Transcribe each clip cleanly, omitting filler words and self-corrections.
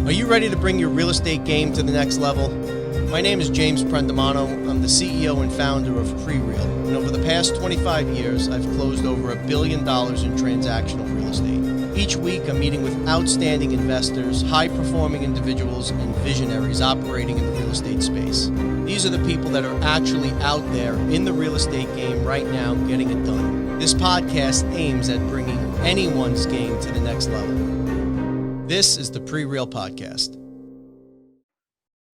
Are you ready to bring your real estate game to the next level? My name is James Prendamano. I'm the CEO and founder of PreReal. And over the past 25 years, I've closed over $1 billion in transactional real estate. Each week, I'm meeting with outstanding investors, high-performing individuals, and visionaries operating in the real estate space. These are the people that are actually out there in the real estate game right now getting it done. This podcast aims at bringing anyone's game to the next level. This is the PreReal Podcast.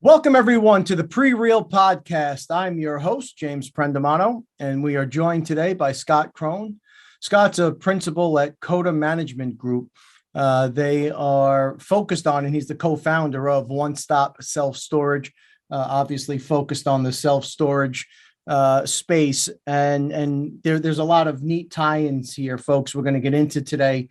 Welcome, everyone, to the PreReal Podcast. I'm your host, James Prendamano, and we are joined today by Scott Krone. Scott's a principal at Coda Management Group. They are focused on, and he's the co-founder of One Stop Self-Storage, obviously focused on the self-storage space. And there's a lot of neat tie-ins here, folks, we're going to get into today.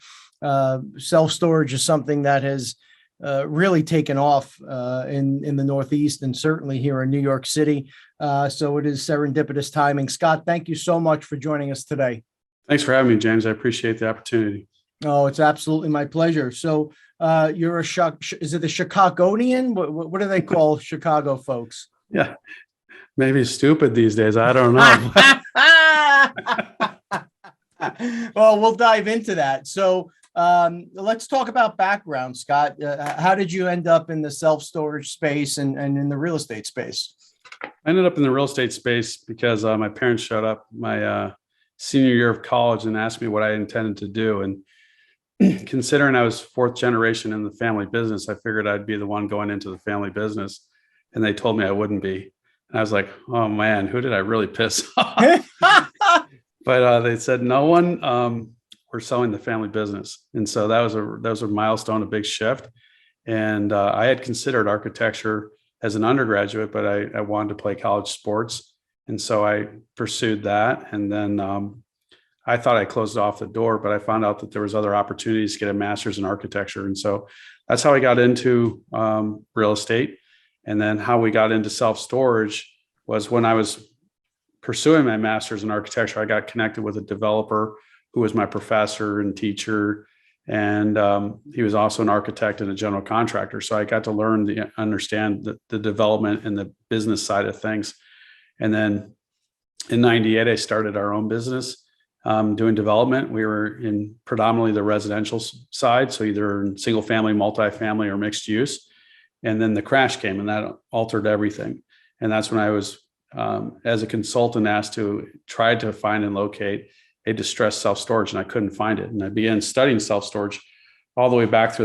Self-storage is something that has really taken off in the Northeast and certainly here in New York City. So it is serendipitous timing. Scott, thank you so much for joining us today. Thanks for having me, James. I appreciate the opportunity. Oh, it's absolutely my pleasure. So you're is it the Chicagonian? What do they call Chicago folks? Yeah, maybe stupid these days. I don't know. Well, we'll dive into that. So let's talk about background, Scott. How did you end up in the self-storage space and in the real estate space? I ended up in the real estate space because my parents showed up my senior year of college and asked me what I intended to do. And considering I was fourth generation in the family business, I figured I'd be the one going into the family business. And they told me I wouldn't be. And I was like, oh man, who did I really piss off? But they said, no one. We're selling the family business. And so that was a milestone, a big shift. And I had considered architecture as an undergraduate, but I wanted to play college sports. And so I pursued that. And then I thought I closed off the door, but I found out that there was other opportunities to get a master's in architecture. And so that's how I got into real estate. And then how we got into self-storage was when I was pursuing my master's in architecture, I got connected with a developer who was my professor and teacher. And he was also an architect and a general contractor. So I got to understand the development and the business side of things. And then in 98, I started our own business doing development. We were in predominantly the residential side. So either in single family, multifamily, or mixed use. And then the crash came and that altered everything. And that's when I was, as a consultant, asked to try to find and locate a distressed self-storage, and I couldn't find it. And I began studying self-storage all the way back through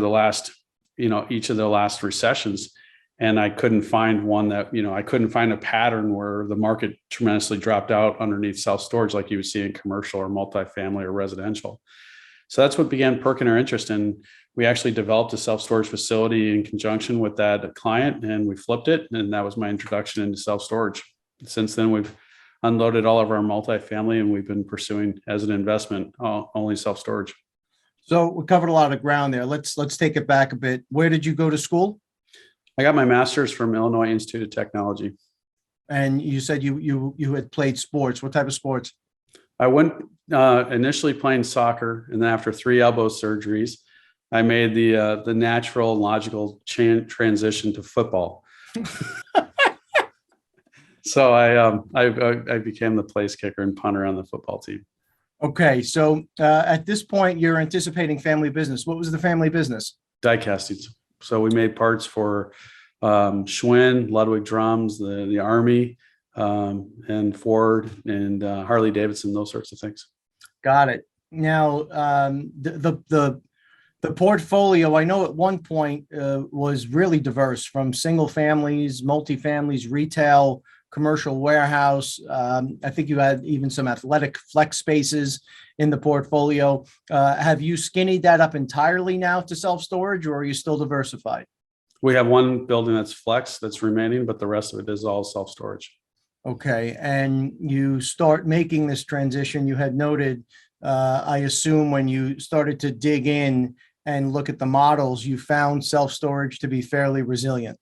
each of the last recessions. And I couldn't find one that, I couldn't find a pattern where the market tremendously dropped out underneath self-storage like you would see in commercial or multifamily or residential. So that's what began perking our interest. And we actually developed a self-storage facility in conjunction with that client, and we flipped it. And that was my introduction into self-storage. Since then, we've unloaded all of our multifamily, and we've been pursuing as an investment only self-storage. So we covered a lot of ground there. Let's take it back a bit. Where did you go to school? I got my master's from Illinois Institute of Technology. And you said you had played sports. What type of sports? I went initially playing soccer, and then after 3 elbow surgeries, I made the natural and logical transition to football. So I became the place kicker and punter on the football team. Okay, so at this point, you're anticipating family business. What was the family business? Die castings. So we made parts for Schwinn, Ludwig drums, the Army, and Ford and Harley Davidson, those sorts of things. Got it. Now, the portfolio, I know at one point was really diverse, from single families, multifamilies, retail, commercial warehouse. I think you had even some athletic flex spaces in the portfolio. Have you skinnied that up entirely now to self-storage, or are you still diversified? We have one building that's flex that's remaining, but the rest of it is all self-storage. Okay. And you start making this transition, you had noted, I assume when you started to dig in and look at the models, you found self-storage to be fairly resilient.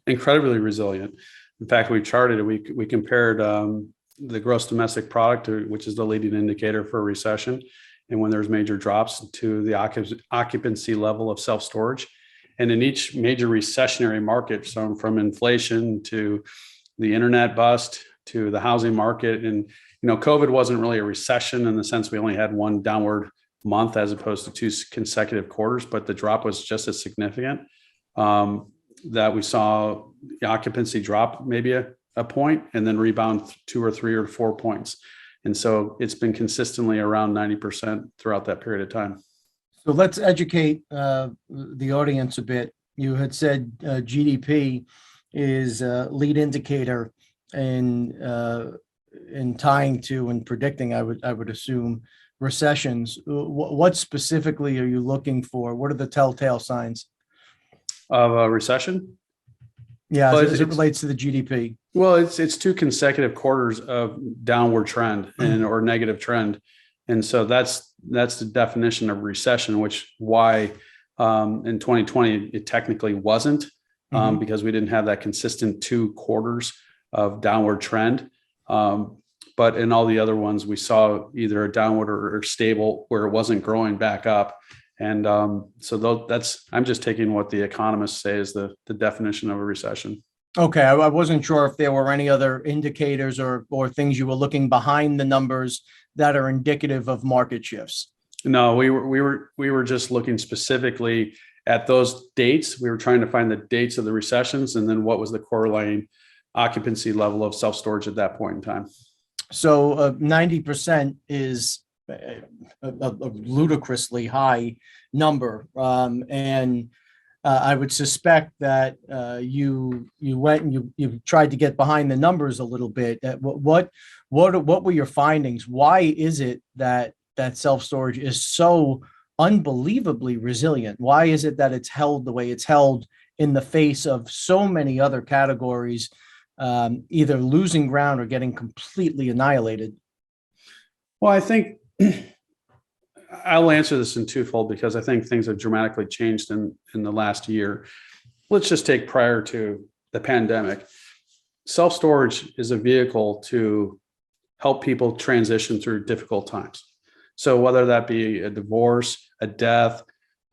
Incredibly resilient. In fact, we charted it. We compared the gross domestic product, which is the leading indicator for a recession, and when there's major drops, to the occupancy level of self-storage. And in each major recessionary market, so from inflation to the internet bust to the housing market, and COVID wasn't really a recession in the sense we only had one downward month as opposed to two consecutive quarters, but the drop was just as significant that we saw the occupancy drop maybe a point and then rebound 2 or 3 or 4 points. And so it's been consistently around 90% throughout that period of time. So let's educate the audience a bit. You had said GDP is a lead indicator in tying to and predicting, I would assume, recessions. What specifically are you looking for? What are the telltale signs of a recession? Yeah, well, as it relates to the GDP. Well, it's 2 consecutive quarters of downward trend or negative trend, and so that's the definition of recession. Why in 2020 it technically wasn't because we didn't have that consistent 2 quarters of downward trend. But in all the other ones, we saw either a downward or stable where it wasn't growing back up. And so I'm just taking what the economists say is the definition of a recession. Okay. I wasn't sure if there were any other indicators or things you were looking behind the numbers that are indicative of market shifts. No, we were just looking specifically at those dates. We were trying to find the dates of the recessions and then what was the correlating occupancy level of self-storage at that point in time. So 90% is a ludicrously high number. And I would suspect that you went and you tried to get behind the numbers a little bit. What were your findings? Why is it that self-storage is so unbelievably resilient? Why is it that it's held the way it's held in the face of so many other categories either losing ground or getting completely annihilated? Well, I think I'll answer this in twofold because I think things have dramatically changed in the last year. Let's just take prior to the pandemic. Self-storage is a vehicle to help people transition through difficult times. So whether that be a divorce, a death,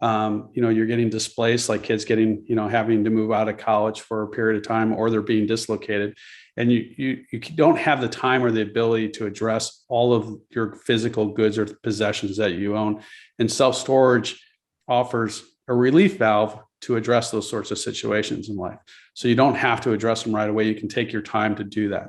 you're getting displaced, like kids getting, having to move out of college for a period of time, or they're being dislocated. And you don't have the time or the ability to address all of your physical goods or possessions that you own. And self-storage offers a relief valve to address those sorts of situations in life. So you don't have to address them right away. You can take your time to do that.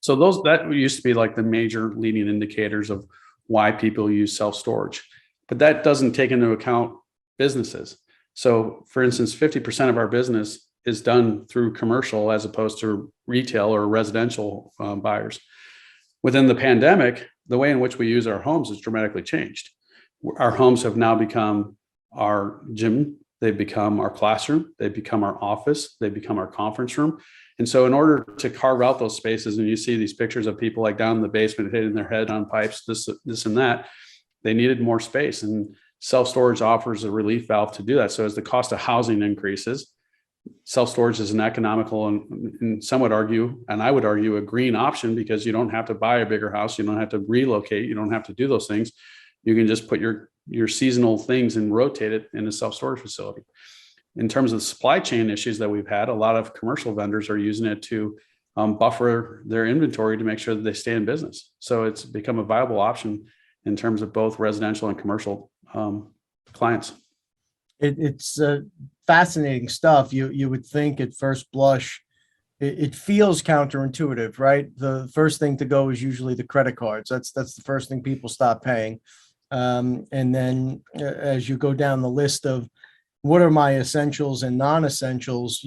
So that used to be like the major leading indicators of why people use self-storage. But that doesn't take into account businesses. So for instance, 50% of our business is done through commercial as opposed to retail or residential buyers. Within the pandemic, the way in which we use our homes has dramatically changed. Our homes have now become our gym. They've become our classroom. They've become our office. They've become our conference room. And so in order to carve out those spaces, and you see these pictures of people like down in the basement hitting their head on pipes, this and that, they needed more space, and self-storage offers a relief valve to do that. So as the cost of housing increases, self-storage is an economical and some would argue, and I would argue, a green option, because you don't have to buy a bigger house. You don't have to relocate. You don't have to do those things. You can just put your seasonal things and rotate it in a self-storage facility. In terms of the supply chain issues that we've had, a lot of commercial vendors are using it to buffer their inventory to make sure that they stay in business. So it's become a viable option in terms of both residential and commercial clients. It's fascinating stuff. You would think at first blush, it feels counterintuitive, right? The first thing to go is usually the credit cards. That's the first thing people stop paying. And then as you go down the list of what are my essentials and non-essentials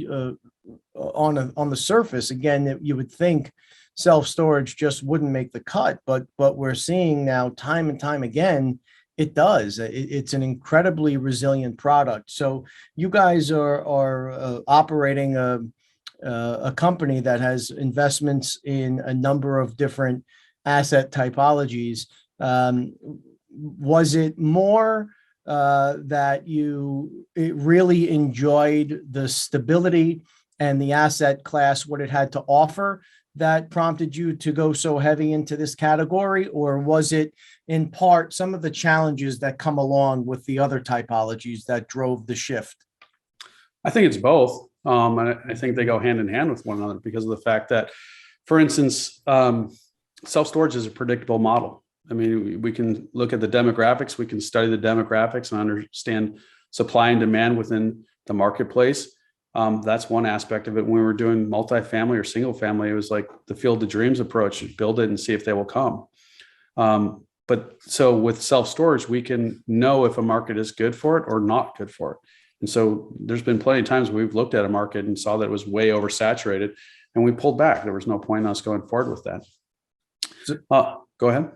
on the surface, again, you would think self-storage just wouldn't make the cut, but we're seeing now time and time again, it does. It's an incredibly resilient product. So you guys are operating a company that has investments in a number of different asset typologies. Was it more that it really enjoyed the stability and the asset class, what it had to offer, that prompted you to go so heavy into this category? Or was it in part some of the challenges that come along with the other typologies that drove the shift? I think it's both. And I think they go hand in hand with one another because of the fact that, for instance, self-storage is a predictable model. I mean, we can look at the demographics, we can study the demographics and understand supply and demand within the marketplace. That's one aspect of it. When we were doing multifamily or single family, it was like the field of dreams approach: build it and see if they will come. But so with self-storage, we can know if a market is good for it or not good for it. And so there's been plenty of times we've looked at a market and saw that it was way oversaturated and we pulled back. There was no point in us going forward with that. Go ahead.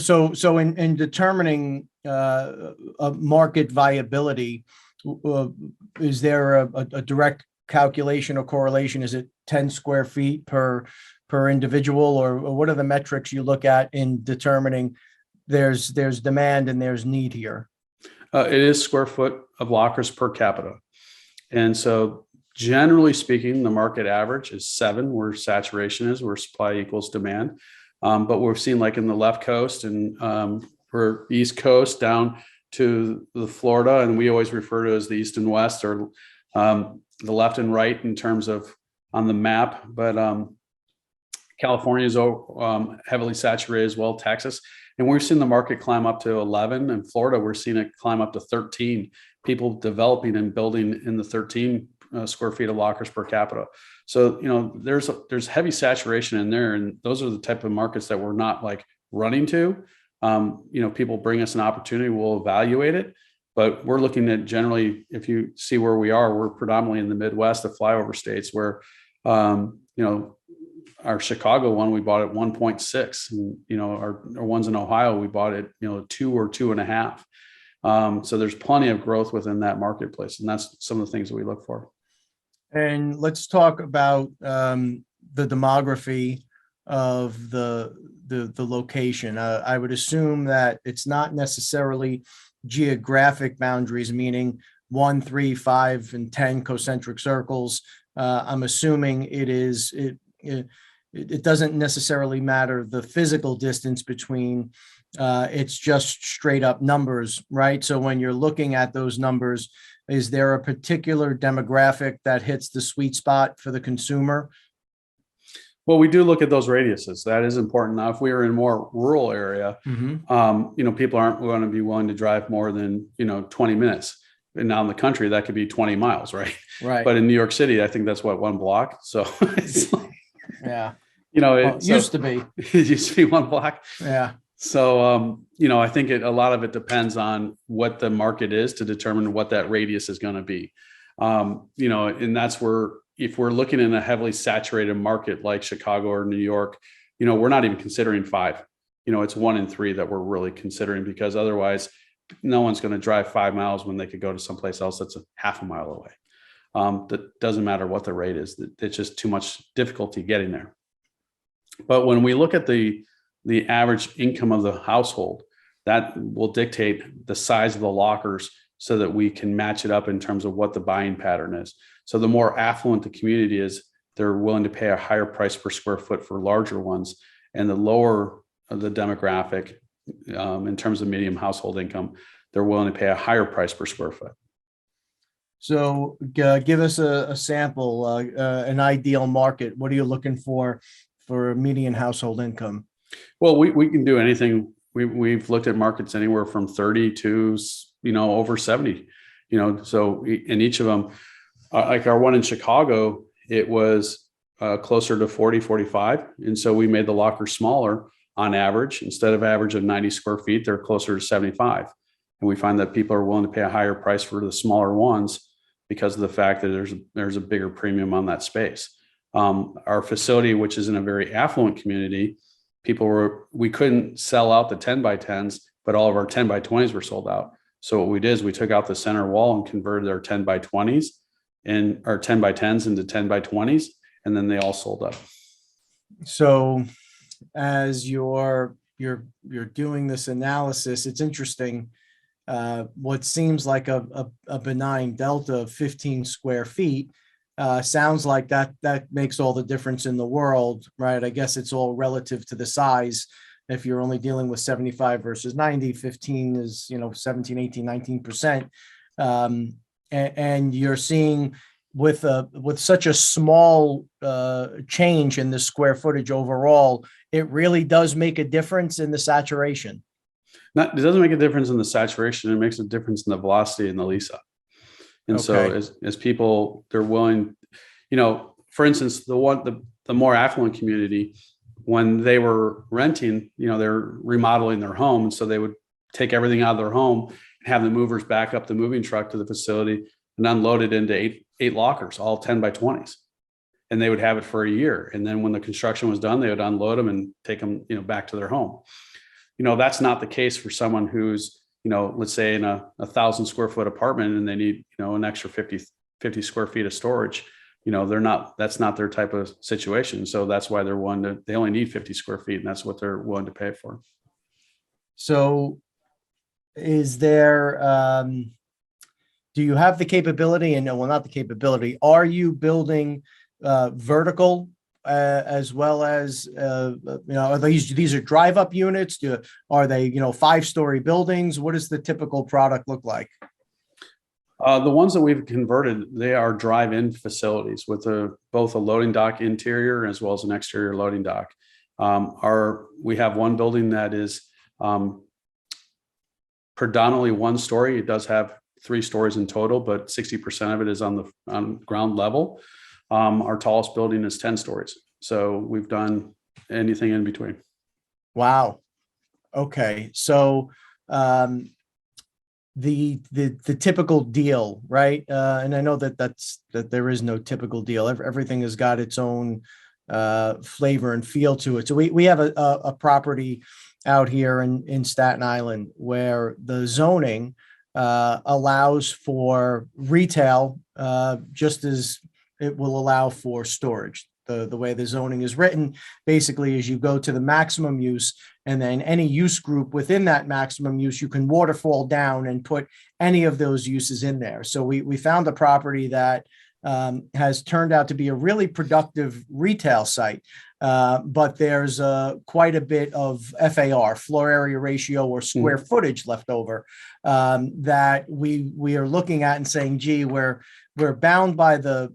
So in determining a market viability, is there a direct calculation or correlation? Is it 10 square feet per individual, or what are the metrics you look at in determining there's demand and there's need here? It is square foot of lockers per capita. And so generally speaking, the market average is 7, where saturation is, where supply equals demand. But we've seen, like in the left coast and for East Coast down to the Florida, and we always refer to as the East and West, or the left and right in terms of on the map. But California is heavily saturated as well, Texas. And we've seen the market climb up to 11. In Florida, we're seeing it climb up to 13. People developing and building in the 13 square feet of lockers per capita. So, there's heavy saturation in there. And those are the type of markets that we're not like running to. People bring us an opportunity, we'll evaluate it. But we're looking at, generally, if you see where we are, we're predominantly in the Midwest, the flyover states, where, our Chicago one, we bought at 1.6, and, our ones in Ohio, we bought at, 2 or 2.5. So there's plenty of growth within that marketplace. And that's some of the things that we look for. And let's talk about the demography of the location. I would assume that it's not necessarily geographic boundaries, meaning 1, 3, 5, and 10 concentric circles. I'm assuming it doesn't necessarily matter the physical distance between. It's just straight up numbers, right? So when you're looking at those numbers, is there a particular demographic that hits the sweet spot for the consumer? Well, we do look at those radiuses. That is important. Now, if we are in a more rural area, people aren't going to be willing to drive more than, 20 minutes. And now in the country, that could be 20 miles, right? Right. But in New York City, I think that's one block. So it's like, yeah, it used to be. It used to be 1 block. Yeah. So, I think a lot of it depends on what the market is to determine what that radius is going to be. And that's where, if we're looking in a heavily saturated market like Chicago or New York, we're not even considering 5. It's 1 and 3 that we're really considering, because otherwise no one's going to drive 5 miles when they could go to someplace else that's a half a mile away. That doesn't matter what the rate is. It's just too much difficulty getting there. But when we look at the average income of the household, that will dictate the size of the lockers so that we can match it up in terms of what the buying pattern is. So the more affluent the community is, they're willing to pay a higher price per square foot for larger ones. And the lower the demographic, in terms of medium household income, they're willing to pay a higher price per square foot. So give us a sample, an ideal market. What are you looking for a median household income? Well, we can do anything. We've looked at markets anywhere from 30 to, over 70, so in each of them, like our one in Chicago, it was closer to 40, 45. And so we made the locker smaller on average. Instead of average of 90 square feet, they're closer to 75. And we find that people are willing to pay a higher price for the smaller ones because of the fact that there's a bigger premium on that space. Our facility, which is in a very affluent community, we couldn't sell out the 10 by 10s, but all of our 10 by 20s were sold out. So what we did is we took out the center wall and converted our 10 by 20s and our 10 by 10s into 10 by 20s. And then they all sold up. So as you're doing this analysis, it's interesting. What seems like a benign delta of 15 square feet sounds like that makes all the difference in the world, right? I guess it's all relative to the size. If you're only dealing with 75 versus 90, 15 is, 17, 18, 19%. and you're seeing with such a small change in the square footage overall, it really does make a difference in the saturation. It doesn't make a difference in the saturation. It makes a difference in the velocity and the lease up. And so as people, they're willing, for instance, the more affluent community, when they were renting, they're remodeling their home. And so they would take everything out of their home and have the movers back up the moving truck to the facility and unload it into eight lockers, all 10 by 20s. And they would have it for a year. And then when the construction was done, they would unload them and take them, back to their home. That's not the case for someone who's, let's say in a 1,000 square foot apartment and they need, an extra 50 square feet of storage. That's not their type of situation. So that's why they only need 50 square feet, and that's what they're willing to pay for. So is there, do you have the capability, and well, not the capability, are you building vertical as well as, are these are drive up units? Are they, 5-story buildings? What does the typical product look like? The ones that we've converted, they are drive-in facilities with both a loading dock interior as well as an exterior loading dock. We have one building that is predominantly 1 story. It does have 3 stories in total, but 60% of it is on ground level. Our tallest building is 10 stories. So we've done anything in between. Wow. Okay. So, the typical deal, right? And I know that there is no typical deal. Everything has got its own flavor and feel to it. So we have a property out here in Staten Island where the zoning allows for retail just as it will allow for storage. The way the zoning is written basically is you go to the maximum use, and then any use group within that maximum use, you can waterfall down and put any of those uses in there. So we found a property that has turned out to be a really productive retail site, but there's quite a bit of FAR, floor area ratio, or square footage left over that we are looking at and saying, gee, we're bound by the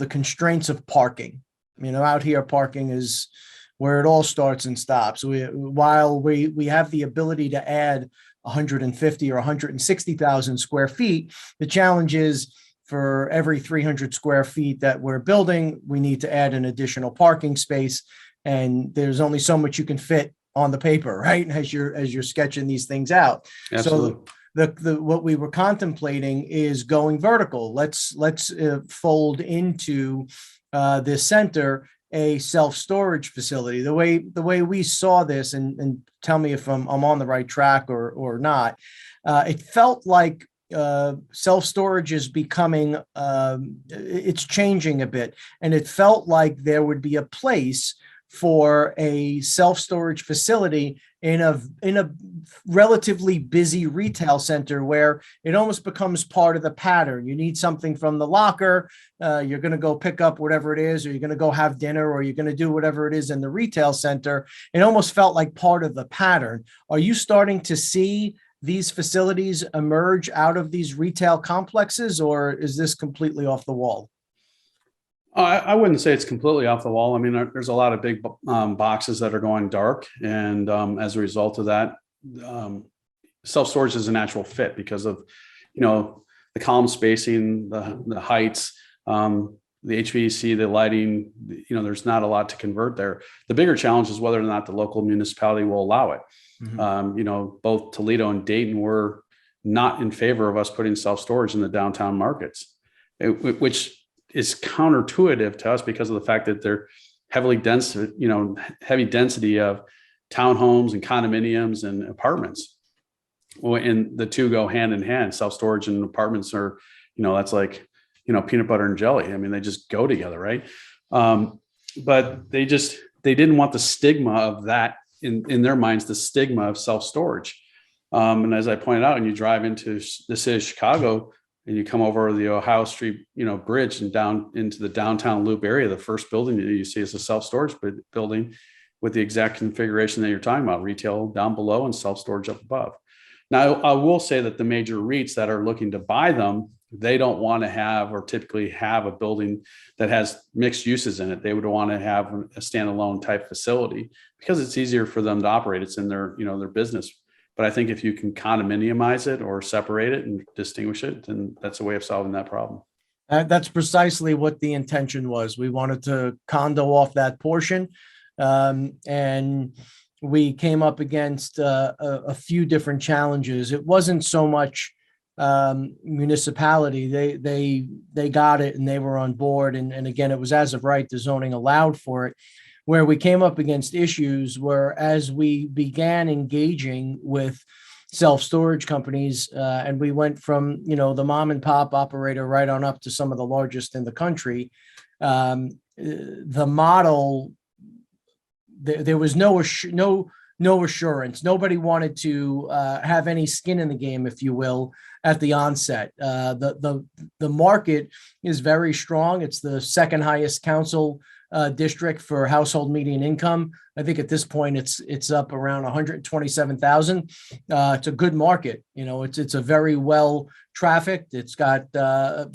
constraints of parking. Out here, parking is where it all starts and stops. While we have the ability to add 150 or 160,000 square feet, the challenge is for every 300 square feet that we're building, we need to add an additional parking space. And there's only so much you can fit on the paper, right? As you're sketching these things out. Absolutely. So what we were contemplating is going vertical. Let's fold into this center a self-storage facility. The way we saw this, and tell me if I'm on the right track or not, it felt like self-storage is becoming, it's changing a bit, and it felt like there would be a place for a self-storage facility in a relatively busy retail center where it almost becomes part of the pattern. You need something from the locker, you're going to go pick up whatever it is, or you're going to go have dinner, or you're going to do whatever it is in the retail center. It almost felt like part of the pattern. Are you starting to see these facilities emerge out of these retail complexes, or is this completely off the wall? I wouldn't say it's completely off the wall. I mean, there's a lot of big boxes that are going dark. And as a result of that, self-storage is a natural fit because of, the column spacing, the heights, the HVAC, the lighting, there's not a lot to convert there. The bigger challenge is whether or not the local municipality will allow it. Mm-hmm. Both Toledo and Dayton were not in favor of us putting self-storage in the downtown markets, which is counterintuitive to us because of the fact that they're heavy density of townhomes and condominiums and apartments. Well, and the two go hand in hand. Self-storage and apartments are, that's like, peanut butter and jelly. I mean, they just go together, right? But they didn't want the stigma of that in their minds, the stigma of self-storage. And as I pointed out, when you drive into the city of Chicago, and you come over the Ohio Street, bridge and down into the downtown loop area, the first building that you see is a self-storage building with the exact configuration that you're talking about, retail down below and self-storage up above. Now, I will say that the major REITs that are looking to buy them they don't want to have or typically have a building that has mixed uses in it. They would want to have a standalone type facility because it's easier for them to operate. It's in their, their business. But I think if you can condominiumize it or separate it and distinguish it, then that's a way of solving that problem. That's precisely what the intention was. We wanted to condo off that portion. And we came up against a few different challenges. It wasn't so much municipality. They got it and they were on board. And again, it was as of right, the zoning allowed for it. Where we came up against issues were as we began engaging with self-storage companies, and we went from, the mom and pop operator right on up to some of the largest in the country. The model, there was no assurance. Nobody wanted to have any skin in the game, if you will, at the onset. The market is very strong. It's the second highest council district for household median income. I think at this point it's up around 127,000. It's a good market. It's a very well trafficked. It's got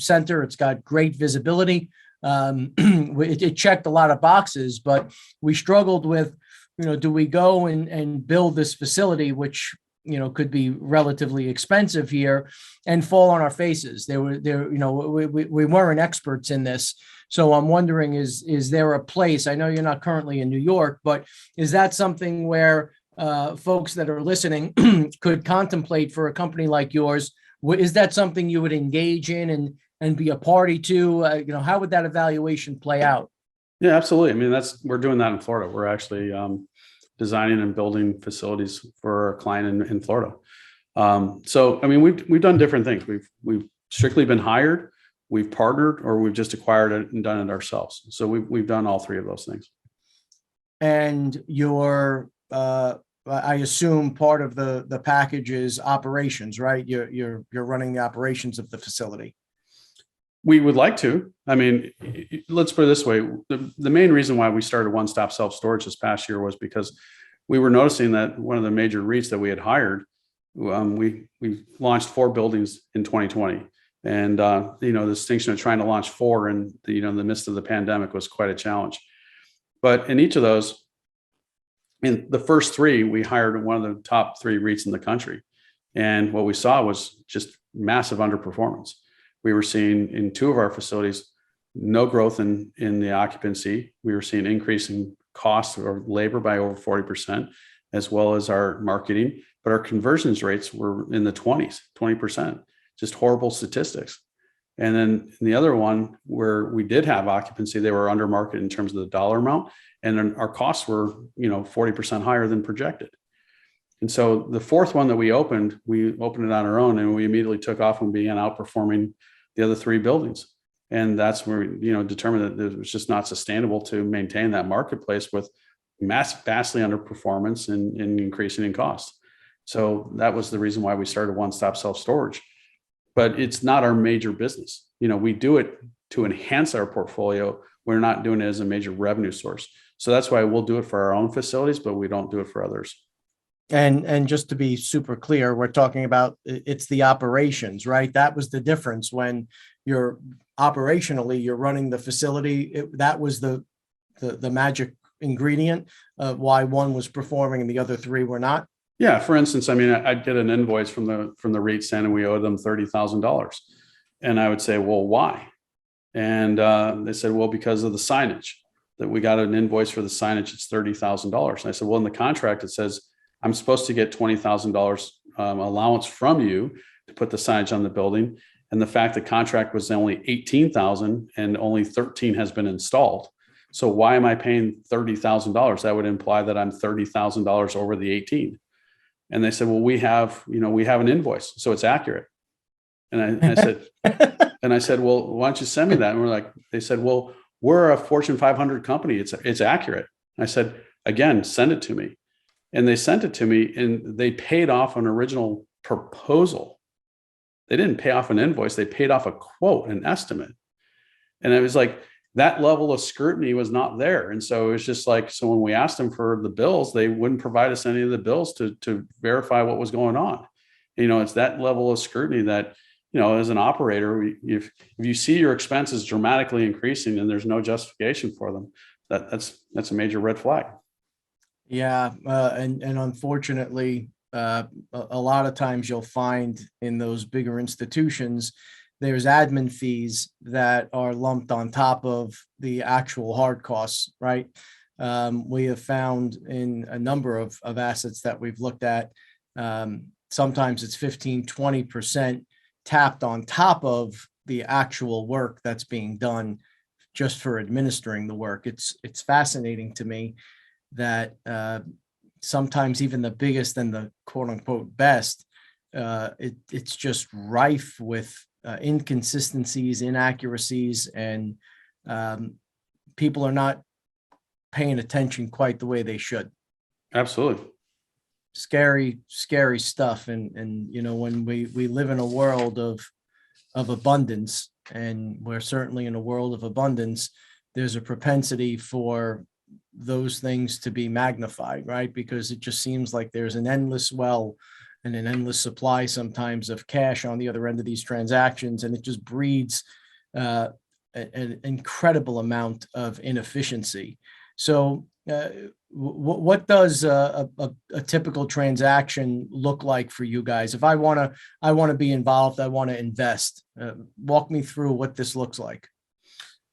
center. It's got great visibility. It checked a lot of boxes, but we struggled with, do we go and build this facility, which could be relatively expensive here, and fall on our faces. We weren't experts in this. So I'm wondering, is there a place, I know you're not currently in New York, but is that something where folks that are listening could contemplate for a company like yours? Is that something you would engage in and be a party to? How would that evaluation play out? Yeah, absolutely. I mean, we're doing that in Florida. We're actually designing and building facilities for our client in Florida. So, I mean, we've done different things. We've strictly been hired, we've partnered, or we've just acquired it and done it ourselves. So we've done all three of those things. And your, I assume part of the package is operations, right? You're running the operations of the facility. We would like to. I mean, let's put it this way. The main reason why we started One Stop Self Storage this past year was because we were noticing that one of the major REITs that we had hired, we launched 4 buildings in 2020. And, the distinction of trying to launch 4 in the midst of the pandemic was quite a challenge. But in each of those, in the first 3, we hired one of the top 3 REITs in the country. And what we saw was just massive underperformance. We were seeing in 2 of our facilities, no growth in the occupancy. We were seeing increasing costs of labor by over 40%, as well as our marketing. But our conversions rates were in the 20%, just horrible statistics. And then in the other one where we did have occupancy, they were under market in terms of the dollar amount. And then our costs were, 40% higher than projected. And so the 4th one that we opened it on our own, and we immediately took off and began outperforming the other 3 buildings. And that's where we, determined that it was just not sustainable to maintain that marketplace with vastly underperformance and increasing in cost. So that was the reason why we started One Stop Self Storage. But it's not our major business. We do it to enhance our portfolio. We're not doing it as a major revenue source. So that's why we'll do it for our own facilities, but we don't do it for others. And just to be super clear, we're talking about it's the operations, right? That was the difference when you're running the facility. That was the magic ingredient of why one was performing and the other 3 were not. Yeah. For instance, I mean, I'd get an invoice from the REIT saying we owe them $30,000. And I would say, well, why? And they said, well, because of the signage, that we got an invoice for the signage. It's $30,000. And I said, well, in the contract, it says I'm supposed to get $20,000 allowance from you to put the signage on the building. And the fact the contract was only $18,000 and only 13 has been installed. So why am I paying $30,000? That would imply that I'm $30,000 over the 18. And they said, well, we have an invoice, so it's accurate. And I said, well, why don't you send me that? And they said, well, we're a Fortune 500 company. It's accurate. And I said, again, send it to me. And they sent it to me, and they paid off an original proposal. They didn't pay off an invoice. They paid off a quote, an estimate. And it was like, that level of scrutiny was not there. And so it was just like, so when we asked them for the bills, they wouldn't provide us any of the bills to verify what was going on. It's that level of scrutiny that, as an operator, if you see your expenses dramatically increasing and there's no justification for them, that's a major red flag. Yeah, and unfortunately, a lot of times you'll find in those bigger institutions, there's admin fees that are lumped on top of the actual hard costs, right? We have found in a number of assets that we've looked at, sometimes it's 15-20% tapped on top of the actual work that's being done just for administering the work. It's fascinating to me that sometimes even the biggest and the quote unquote best, it's just rife with inconsistencies, inaccuracies, and people are not paying attention quite the way they should. Absolutely. Scary stuff. And when we live in a world of abundance, and we're certainly in a world of abundance, there's a propensity for those things to be magnified, right? Because it just seems like there's an endless well and an endless supply sometimes of cash on the other end of these transactions, and it just breeds an incredible amount of inefficiency. So what does a typical transaction look like for you guys? If I want to be involved, I want to invest, walk me through what this looks like.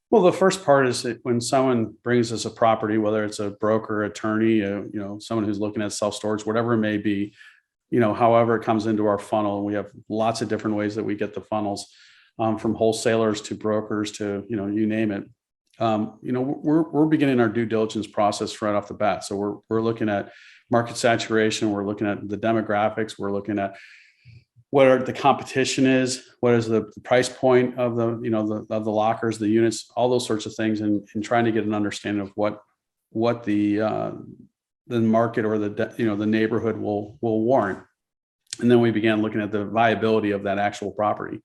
Well, the first part is that when someone brings us a property, whether it's a broker, attorney, someone who's looking at self-storage, whatever it may be, however it comes into our funnel, and we have lots of different ways that we get the funnels, from wholesalers to brokers to, you name it. We're beginning our due diligence process right off the bat. So we're looking at market saturation. We're looking at the demographics. We're looking at what the competition is, what is the price point of the lockers, the units, all those sorts of things, and trying to get an understanding of what the market or the neighborhood will warrant. And then we began looking at the viability of that actual property.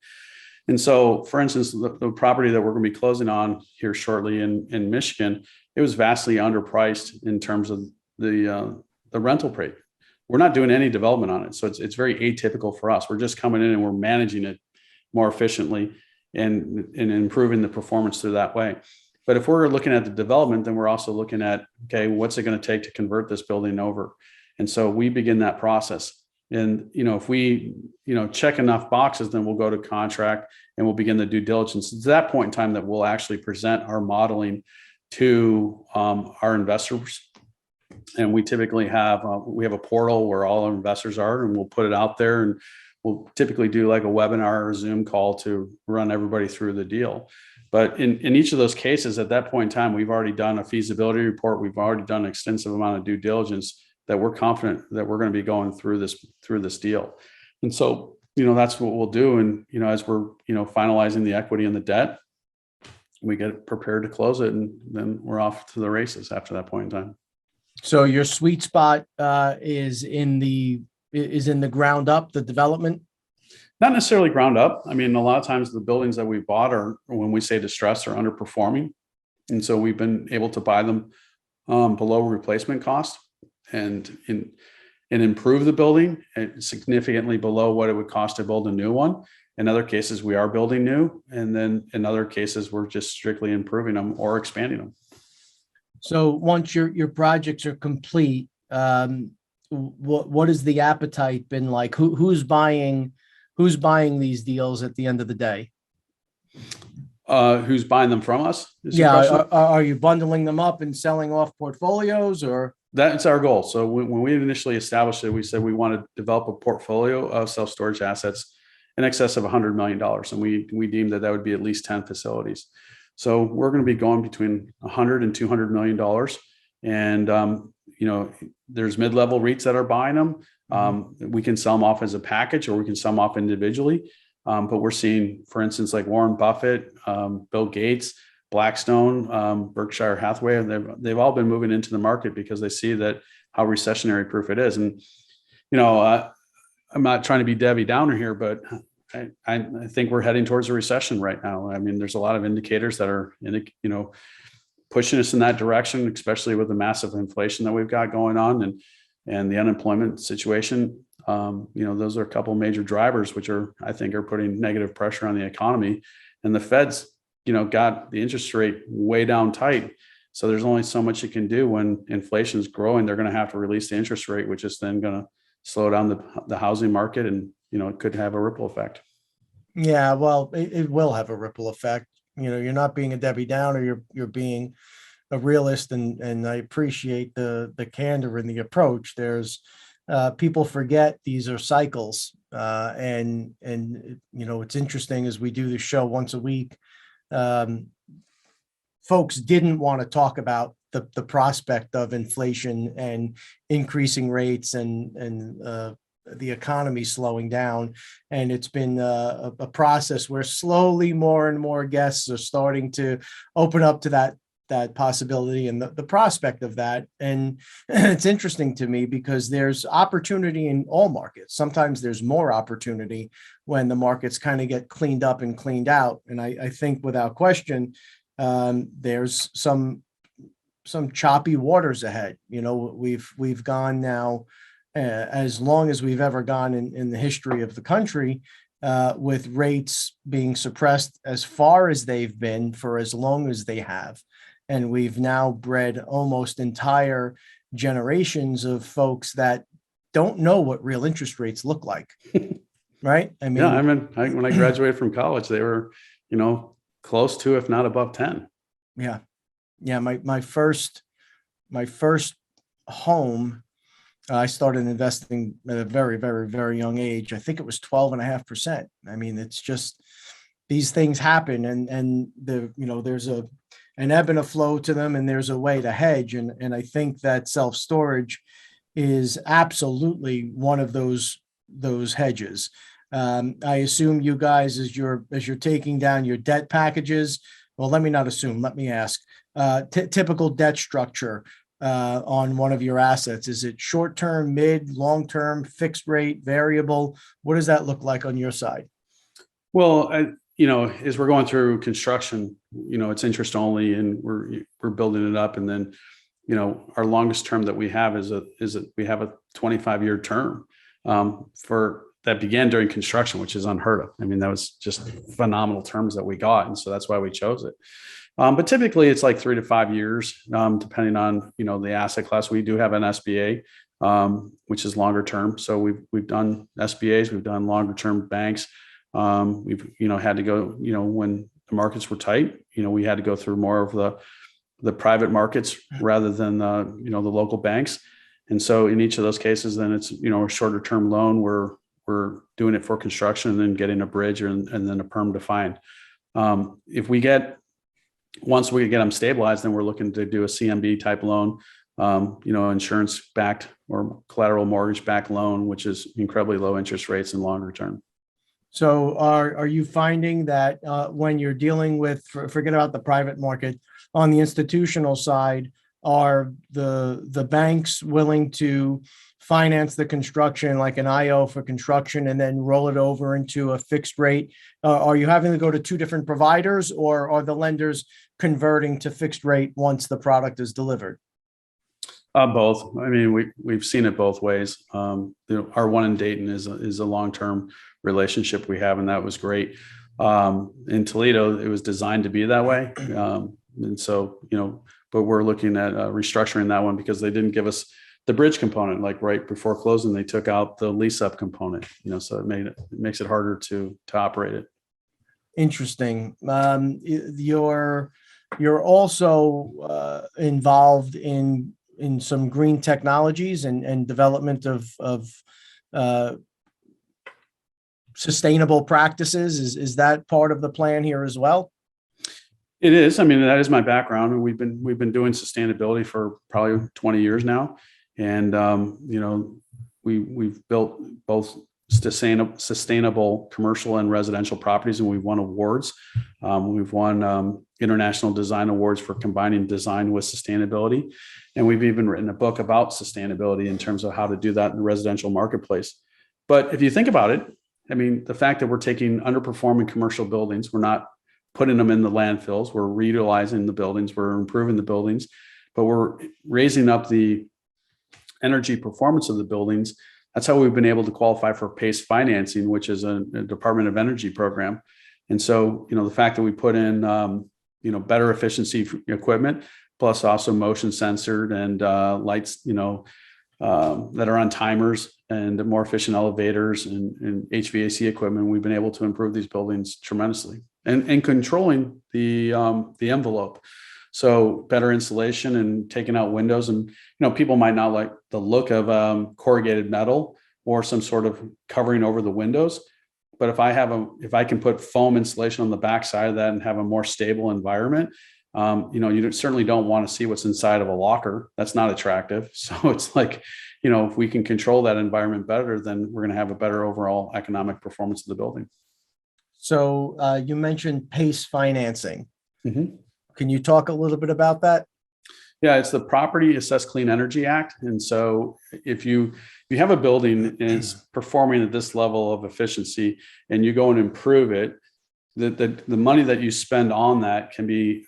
And so, for instance, the property that we're going to be closing on here shortly in Michigan, it was vastly underpriced in terms of the rental rate. We're not doing any development on it, so it's very atypical for us. We're just coming in and we're managing it more efficiently and improving the performance through that way. But if we're looking at the development, then we're also looking at, okay, what's it going to take to convert this building over? And so we begin that process. And, if we, check enough boxes, then we'll go to contract and we'll begin the due diligence. It's that point in time that we'll actually present our modeling to our investors. And we typically have a portal where all our investors are, and we'll put it out there, and we'll typically do like a webinar or a Zoom call to run everybody through the deal. But in each of those cases, at that point in time, we've already done a feasibility report. We've already done an extensive amount of due diligence that we're confident that we're going to be going through this deal. And so, that's what we'll do. And, as we're, finalizing the equity and the debt, we get prepared to close it, and then we're off to the races after that point in time. So your sweet spot is in the ground up, the development? Not necessarily ground up. I mean, a lot of times the buildings that we bought are, when we say distressed, are underperforming. And so we've been able to buy them below replacement cost and improve the building significantly below what it would cost to build a new one. In other cases, we are building new. And then in other cases, we're just strictly improving them or expanding them. So once your projects are complete, what has the appetite been like? Who's buying these deals at the end of the day? Who's buying them from us? Yeah, are you bundling them up and selling off portfolios, or? That's our goal. So when we initially established it, we said we want to develop a portfolio of self-storage assets in excess of $100 million. And we deemed that would be at least 10 facilities. So we're going to be going between $100 and $200 million. And, there's mid-level REITs that are buying them. We can sell them off as a package, or we can sell them off individually. But we're seeing, for instance, like Warren Buffett, Bill Gates, Blackstone, Berkshire Hathaway, they've all been moving into the market because they see that how recessionary proof it is. And, I'm not trying to be Debbie Downer here, but I think we're heading towards a recession right now. I mean, there's a lot of indicators that are, pushing us in that direction, especially with the massive inflation that we've got going on and the unemployment situation. Those are a couple major drivers, which I think are putting negative pressure on the economy. And the Fed's, got the interest rate way down tight. So there's only so much you can do when inflation is growing. They're going to have to release the interest rate, which is then going to slow down the housing market, and it could have a ripple effect. Yeah, well, it will have a ripple effect. You're not being a Debbie Downer. You're being a realist, and I appreciate the candor in the approach. There's people forget these are cycles, and it's interesting as we do the show once a week. Folks didn't want to talk about the prospect of inflation and increasing rates and the economy slowing down. And it's been a process where slowly more and more guests are starting to open up to that possibility and the prospect of that. And it's interesting to me because there's opportunity in all markets. Sometimes there's more opportunity when the markets kind of get cleaned up and cleaned out. And I think without question, there's some choppy waters ahead. We've gone now as long as we've ever gone in the history of the country, with rates being suppressed as far as they've been for as long as they have. And we've now bred almost entire generations of folks that don't know what real interest rates look like. Right? I mean, when I graduated from college, they were, close to, if not above 10. Yeah. Yeah. My first home, I started investing at a very, very, very young age. I think it was 12.5%. I mean, it's just, these things happen, and there's an ebb and a flow to them, and there's a way to hedge. And I think that self-storage is absolutely one of those hedges. I assume you guys, as you're taking down your debt packages, well, let me not assume, let me ask, typical debt structure on one of your assets. Is it short-term, mid, long-term, fixed rate, variable? What does that look like on your side? Well, as we're going through construction, it's interest only, and we're building it up. And then, our longest term that we have is we have a 25-year term for that began during construction, which is unheard of. I mean, that was just phenomenal terms that we got. And so that's why we chose it. But typically it's like 3 to 5 years, depending on, the asset class. We do have an SBA, which is longer term. So we've done SBAs, we've done longer term banks. We've, had to go, when the markets were tight, we had to go through more of the private markets rather than, the local banks. And so in each of those cases, then it's, a shorter term loan where we're doing it for construction and then getting a bridge and then a perm defined. Once we get them stabilized, then we're looking to do a CMB type loan, insurance backed or collateral mortgage backed loan, which is incredibly low interest rates and longer term. So are you finding that when you're dealing with, forget about the private market, on the institutional side, are the banks willing to finance the construction like an IO for construction and then roll it over into a fixed rate? Are you having to go to two different providers, or are the lenders converting to fixed rate once the product is delivered? Both. I mean, we've seen it both ways. Our one in Dayton is a long-term relationship we have, and that was great. In Toledo, it was designed to be that way. And so, but we're looking at restructuring that one because they didn't give us the bridge component. Like right before closing, they took out the lease up component, so it makes it harder to operate it. Interesting. You're also involved in some green technologies and development of sustainable practices. Is that part of the plan here as well? It is. I mean, that is my background, and we've been doing sustainability for probably 20 years now. And, we've built both sustainable commercial and residential properties, and we've won awards. We've won international design awards for combining design with sustainability. And we've even written a book about sustainability in terms of how to do that in the residential marketplace. But if you think about it, I mean, the fact that we're taking underperforming commercial buildings, we're not putting them in the landfills, we're reutilizing the buildings, we're improving the buildings, but we're raising up the energy performance of the buildings. That's how we've been able to qualify for PACE financing, which is a Department of Energy program. And so, the fact that we put in, better efficiency equipment, plus also motion censored and lights, that are on timers, and more efficient elevators and HVAC equipment, we've been able to improve these buildings tremendously, and controlling the envelope. So better insulation and taking out windows. And, people might not like the look of corrugated metal or some sort of covering over the windows. But if I can put foam insulation on the backside of that and have a more stable environment, you certainly don't want to see what's inside of a locker. That's not attractive. So it's like, if we can control that environment better, then we're going to have a better overall economic performance of the building. So you mentioned PACE financing. Mm-hmm. Can you talk a little bit about that? Yeah, it's the Property Assessed Clean Energy Act. And so if you have a building and it's performing at this level of efficiency and you go and improve it, the money that you spend on that can be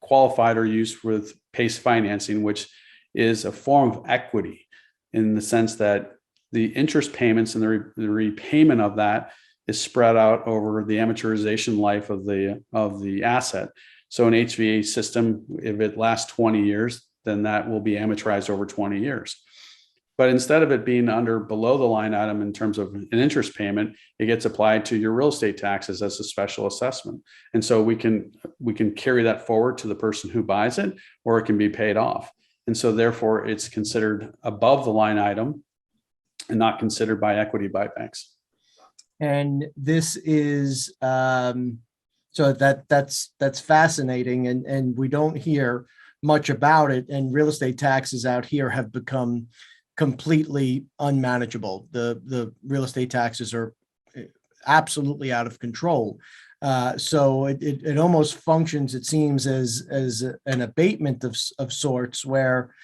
qualified or used with PACE financing, which is a form of equity, in the sense that the interest payments and the repayment of that is spread out over the amortization life of the asset. So an HVAC system, if it lasts 20 years, then that will be amortized over 20 years. But instead of it being below the line item in terms of an interest payment, it gets applied to your real estate taxes as a special assessment. And so we can carry that forward to the person who buys it, or it can be paid off. And so therefore it's considered above the line item and not considered by equity buybacks. And this is so that's fascinating, and we don't hear much about it. And real estate taxes out here have become completely unmanageable. The real estate taxes are absolutely out of control. So it almost functions, it seems, as an abatement of sorts, where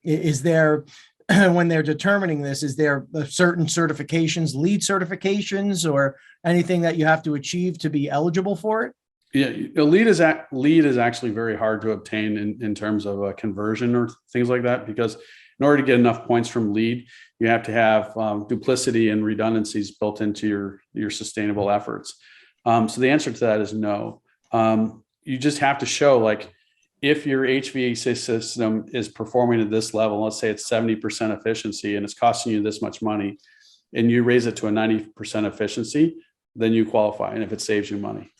is there, when they're determining this, is there certain certifications, LEED certifications, or anything that you have to achieve to be eligible for it? Yeah, LEED is actually very hard to obtain in terms of a conversion or things like that, because in order to get enough points from LEED, you have to have duplicity and redundancies built into your sustainable efforts. So the answer to that is no. You just have to show, like, if your HVAC system is performing at this level, let's say it's 70% efficiency and it's costing you this much money, and you raise it to a 90% efficiency, then you qualify. And if it saves you money,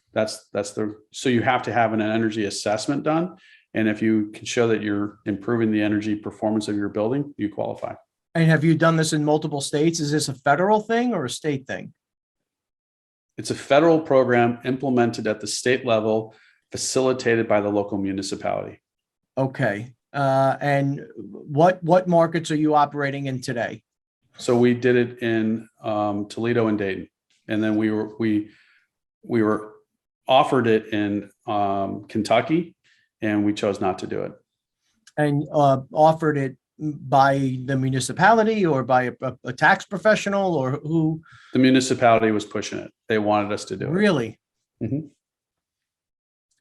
so you have to have an energy assessment done. And if you can show that you're improving the energy performance of your building, you qualify. And have you done this in multiple states? Is this a federal thing or a state thing? It's a federal program implemented at the state level, facilitated by the local municipality. Okay. And what markets are you operating in today? So we did it in Toledo and Dayton, and then we were offered it in Kentucky, and we chose not to do it. And offered it by the municipality or by a tax professional, or who? The municipality was pushing it. They wanted us to do it. Really? Mm-hmm.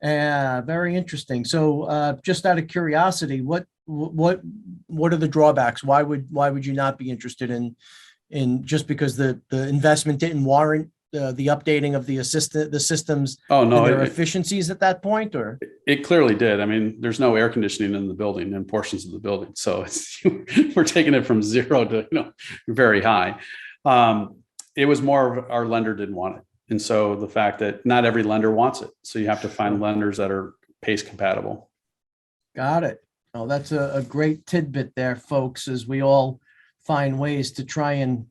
Very interesting. So just out of curiosity, what are the drawbacks? Why would you not be interested in just because the investment didn't warrant the updating of the systems? Oh, no, and their efficiencies at that point, or? It clearly did. I mean, there's no air conditioning in the building, in portions of the building. So we're taking it from zero to, very high. It was more of our lender didn't want it. And so the fact that not every lender wants it. So you have to find lenders that are PACE compatible. Got it. Oh, that's a great tidbit there, folks, as we all find ways to try and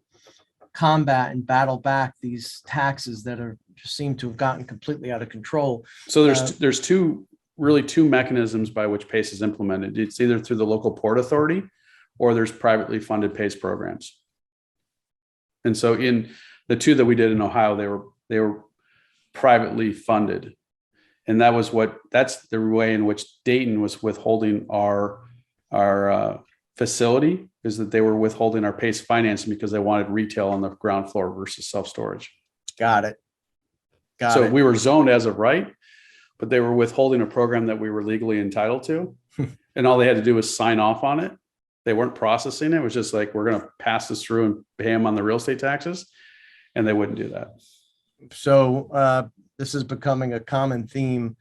combat and battle back these taxes that just seem to have gotten completely out of control. So there's two mechanisms by which PACE is implemented. It's either through the local port authority, or there's privately funded PACE programs. And so in the two that we did in Ohio, they were privately funded. And that's the way in which Dayton was withholding our facility, is that they were withholding our PACE financing because they wanted retail on the ground floor versus self-storage. Got it. So we were zoned as of right, but they were withholding a program that we were legally entitled to. And all they had to do was sign off on it. They weren't processing it. It was just like, we're going to pass this through and pay them on the real estate taxes. And they wouldn't do that. So this is becoming a common theme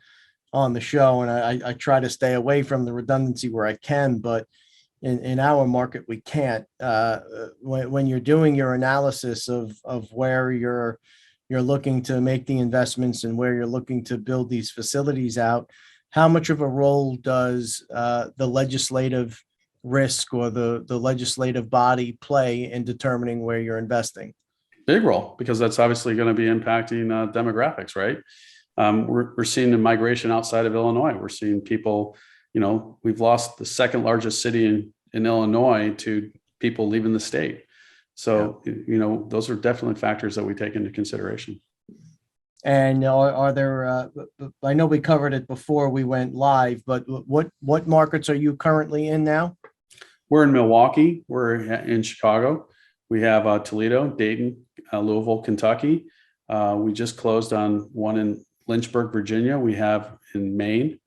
on the show, and I try to stay away from the redundancy where I can, but in our market, we can't. When you're doing your analysis of where you're looking to make the investments and where you're looking to build these facilities out, how much of a role does the legislative risk or the legislative body play in determining where you're investing? Big role, because that's obviously going to be impacting demographics, right? We're seeing the migration outside of Illinois. We're seeing people, we've lost the second largest city in Illinois to people leaving the state. So, those are definitely factors that we take into consideration. And are there, I know we covered it before we went live, but what markets are you currently in now? We're in Milwaukee. We're in Chicago. We have Toledo, Dayton, Louisville, Kentucky. We just closed on one in Lynchburg, Virginia. We have in Maine,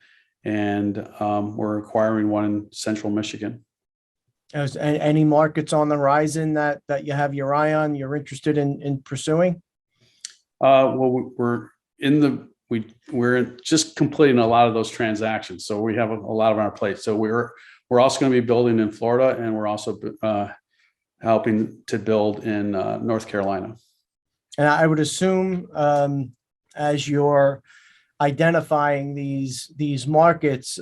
and we're acquiring one in Central Michigan. Is any markets on the horizon that you have your eye on, you're interested in pursuing? Well, we're just completing a lot of those transactions, so we have a lot on our plate. So we're also going to be building in Florida, and we're also helping to build in North Carolina. And I would assume as you're identifying these markets,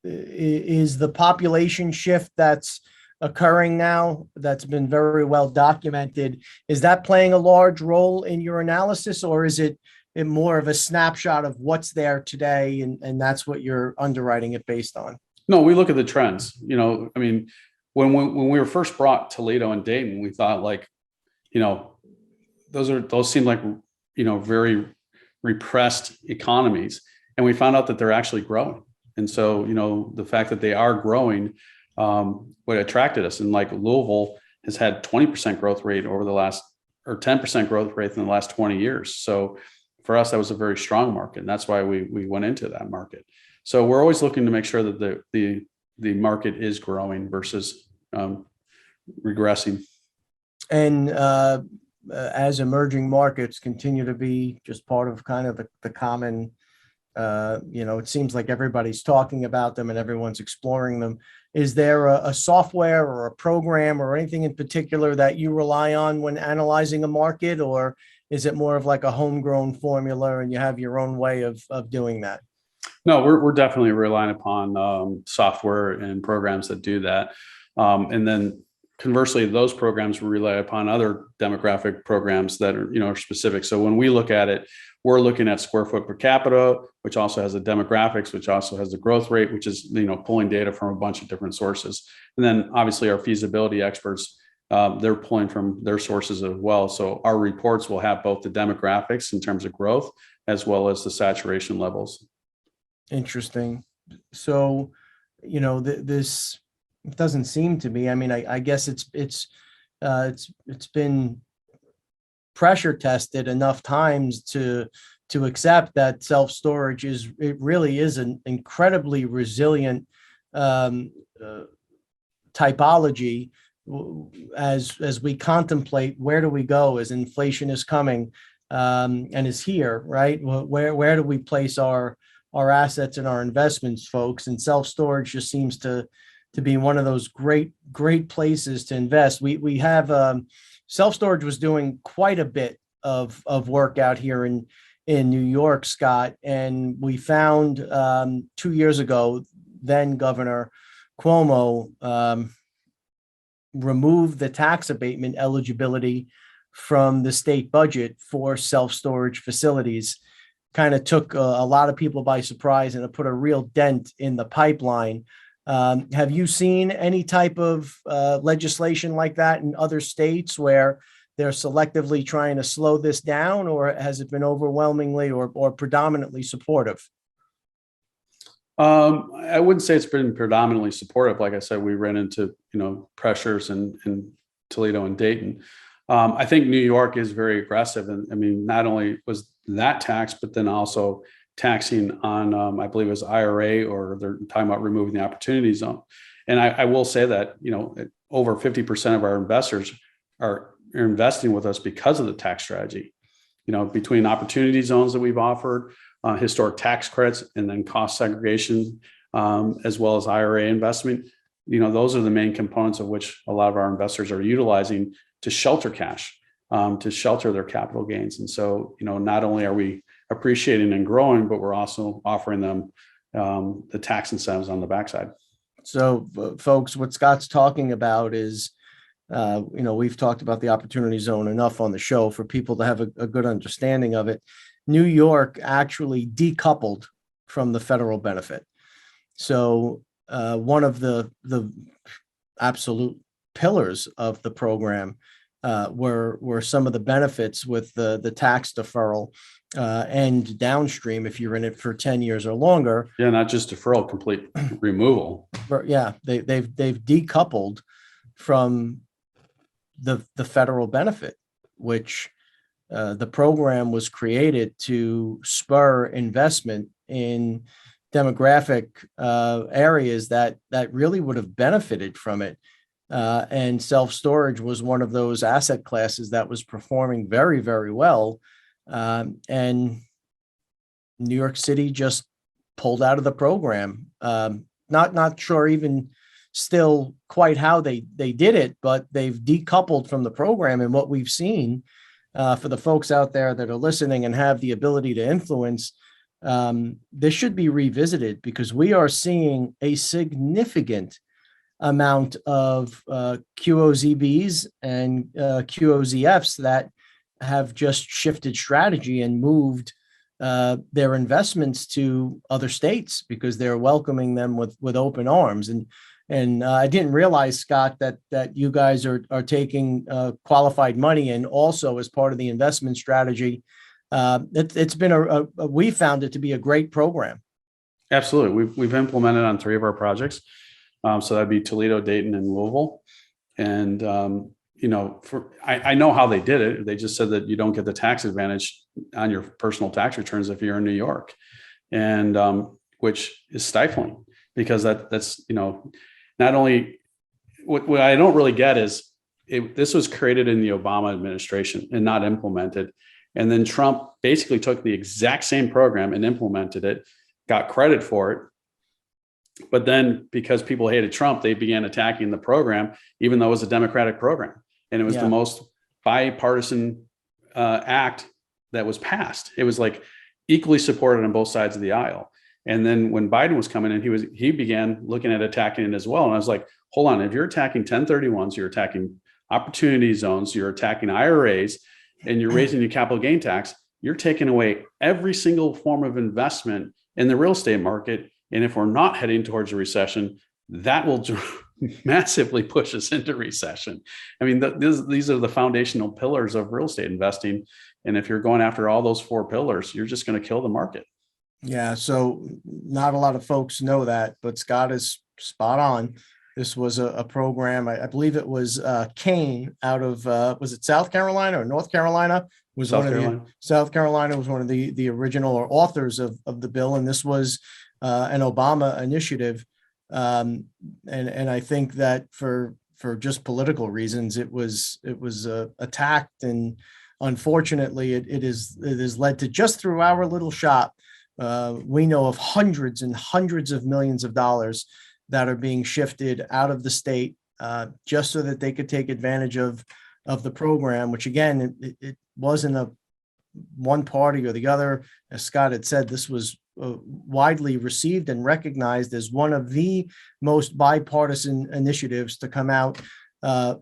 is the population shift that's occurring now, that's been very well documented, is that playing a large role in your analysis, or is it more of a snapshot of what's there today and that's what you're underwriting it based on? No, we look at the trends. When we were first brought Toledo and Dayton, we thought those seem like very repressed economies, and we found out that they're actually growing. And so the fact that they are growing, what attracted us. And like Louisville has had 20% growth rate over the last, or 10% growth rate in the last 20 years. So for us, that was a very strong market, and that's why we went into that market. So we're always looking to make sure that the market is growing versus regressing. And as emerging markets continue to be just part of kind of the common, it seems like everybody's talking about them and everyone's exploring them. Is there a software or a program or anything in particular that you rely on when analyzing a market, or is it more of like a homegrown formula and you have your own way of doing that? No, we're definitely relying upon software and programs that do that. And then conversely, those programs rely upon other demographic programs that are specific. So when we look at it, we're looking at square foot per capita, which also has the demographics, which also has the growth rate, which is pulling data from a bunch of different sources. And then obviously our feasibility experts, they're pulling from their sources as well. So our reports will have both the demographics in terms of growth as well as the saturation levels. Interesting. So, this doesn't seem to be. I mean, I guess it's been pressure tested enough times to accept that self-storage really is an incredibly resilient typology as we contemplate where do we go as inflation is coming and is here, right? Where do we place our assets and our investments, folks? And self-storage just seems to be one of those great places to invest. We have self-storage was doing quite a bit of work out here in New York, Scott, and we found 2 years ago, then Governor Cuomo removed the tax abatement eligibility from the state budget for self-storage facilities. Kind of took a lot of people by surprise, and it put a real dent in the pipeline. Have you seen any type of legislation like that in other states where they're selectively trying to slow this down, or has it been overwhelmingly or predominantly supportive? I wouldn't say it's been predominantly supportive. Like I said, we ran into pressures in Toledo and Dayton. I think New York is very aggressive, and I mean, not only was that tax, but then also taxing on, I believe it was IRA, or they're talking about removing the opportunity zone. And I will say that, over 50% of our investors are investing with us because of the tax strategy, between opportunity zones that we've offered, historic tax credits, and then cost segregation, as well as IRA investment. Those are the main components of which a lot of our investors are utilizing to shelter cash, to shelter their capital gains. And so, not only are we appreciating and growing, but we're also offering them the tax incentives on the backside. So, folks, what Scott's talking about is, we've talked about the opportunity zone enough on the show for people to have a good understanding of it. New York actually decoupled from the federal benefit. So one of the absolute pillars of the program were some of the benefits with the tax deferral and downstream if you're in it for 10 years or longer. Yeah, not just deferral, complete removal. Yeah, they've decoupled from the federal benefit, which the program was created to spur investment in demographic areas that really would have benefited from it. And self-storage was one of those asset classes that was performing very, very well. And New York City just pulled out of the program. Not sure even still quite how they did it, but they've decoupled from the program. And what we've seen for the folks out there that are listening and have the ability to influence, this should be revisited because we are seeing a significant amount of QOZBs and QOZFs that have just shifted strategy and moved their investments to other states because they're welcoming them with open arms. And I didn't realize, Scott, that you guys are taking qualified money and also as part of the investment strategy. It's been we found it to be a great program. Absolutely. We've implemented on 3 of our projects. So that'd be Toledo, Dayton, and Louisville. And, I know how they did it. They just said that you don't get the tax advantage on your personal tax returns if you're in New York, and which is stifling because that's, not only what I don't really get is this was created in the Obama administration and not implemented. And then Trump basically took the exact same program and implemented it, got credit for it. But then because people hated Trump, they began attacking the program, even though it was a Democratic program. And it was the most bipartisan act that was passed. It was like equally supported on both sides of the aisle. And then when Biden was coming in, he began looking at attacking it as well. And I was like, hold on, if you're attacking 1031s, you're attacking opportunity zones, you're attacking IRAs, and you're raising your capital gain tax, you're taking away every single form of investment in the real estate market. And if we're not heading towards a recession, that will massively push us into recession. I mean, these are the foundational pillars of real estate investing. And if you're going after all those 4 pillars, you're just going to kill the market. Yeah. So not a lot of folks know that, but Scott is spot on. This was a program, I believe it was Kane out of, was it South Carolina or North Carolina? South Carolina was one of the original or authors of the bill. And this was an Obama initiative. And I think that for just political reasons, it was attacked. And unfortunately, it is led to, just through our little shop, we know of hundreds and hundreds of millions of dollars that are being shifted out of the state just so that they could take advantage of the program, which again, it wasn't a one party or the other. As Scott had said, this was widely received and recognized as one of the most bipartisan initiatives to come out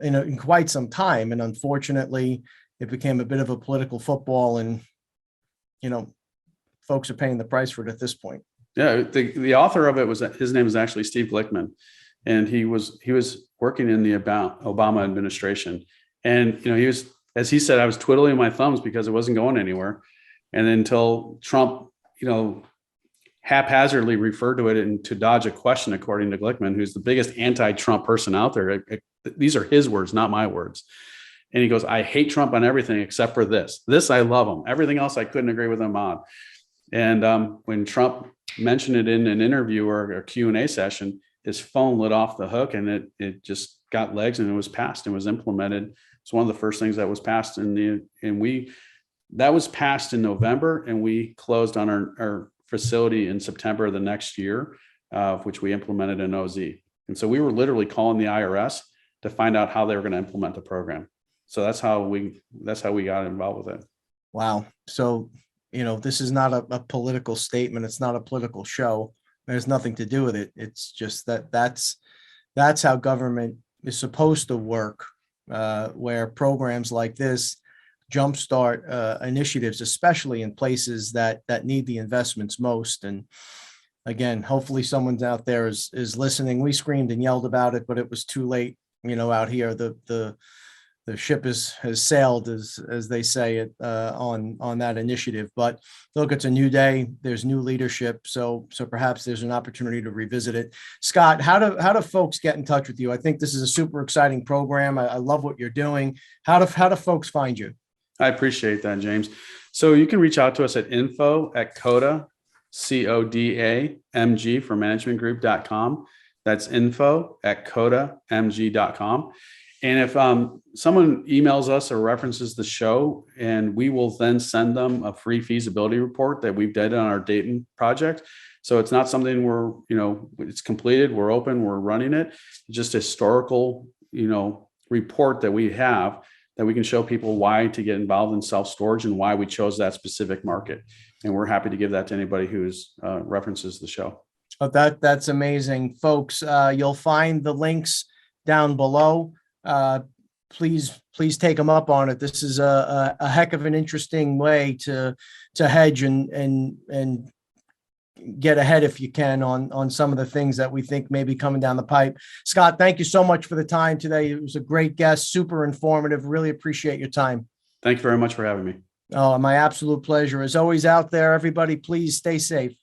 in quite some time. And unfortunately, it became a bit of a political football, and folks are paying the price for it at this point. Yeah, the author of it his name is actually Steve Glickman, and he was working in the Obama administration, and he was, as he said, I was twiddling my thumbs because it wasn't going anywhere, and until Trump, haphazardly referred to it and to dodge a question, according to Glickman, who's the biggest anti-Trump person out there. These are his words, not my words. And he goes, I hate Trump on everything except for this. This, I love him. Everything else, I couldn't agree with him on. And when Trump mentioned it in an interview or a Q&A session, his phone lit off the hook, and it just got legs, and it was passed and was implemented. It's one of the first things that was passed that was passed in November, and we closed on our facility in September of the next year, which we implemented in OZ. And so we were literally calling the IRS to find out how they were going to implement the program. So that's how we got involved with it. Wow. So, this is not a political statement. It's not a political show. There's nothing to do with it. It's just that's how government is supposed to work, where programs like this jumpstart initiatives, especially in places that need the investments most. And again, hopefully someone out there is listening. We screamed and yelled about it, but it was too late. Out here, the ship has sailed, as they say it, on that initiative. But look, it's a new day. There's new leadership, so perhaps there's an opportunity to revisit it. Scott, how do folks get in touch with you? I think this is a super exciting program. I love what you're doing. How do folks find you? I appreciate that, James. So you can reach out to us at info@Coda, CODAMG for managementgroup.com. That's info@CODAMG.com. And if someone emails us or references the show, and we will then send them a free feasibility report that we've done on our Dayton project. So it's not something it's completed, we're open, we're running it. It's just a historical, report that we have that we can show people why to get involved in self-storage and why we chose that specific market. And we're happy to give that to anybody who's references the show. Oh, that's amazing, folks. You'll find the links down below. Please take them up on it. This is a heck of an interesting way to hedge and get ahead, if you can, on some of the things that we think may be coming down the pipe. Scott, thank you so much for the time today. It was a great guest, super informative. Really appreciate your time. Thank you very much for having me. Oh, my absolute pleasure. As always out there, everybody, please stay safe.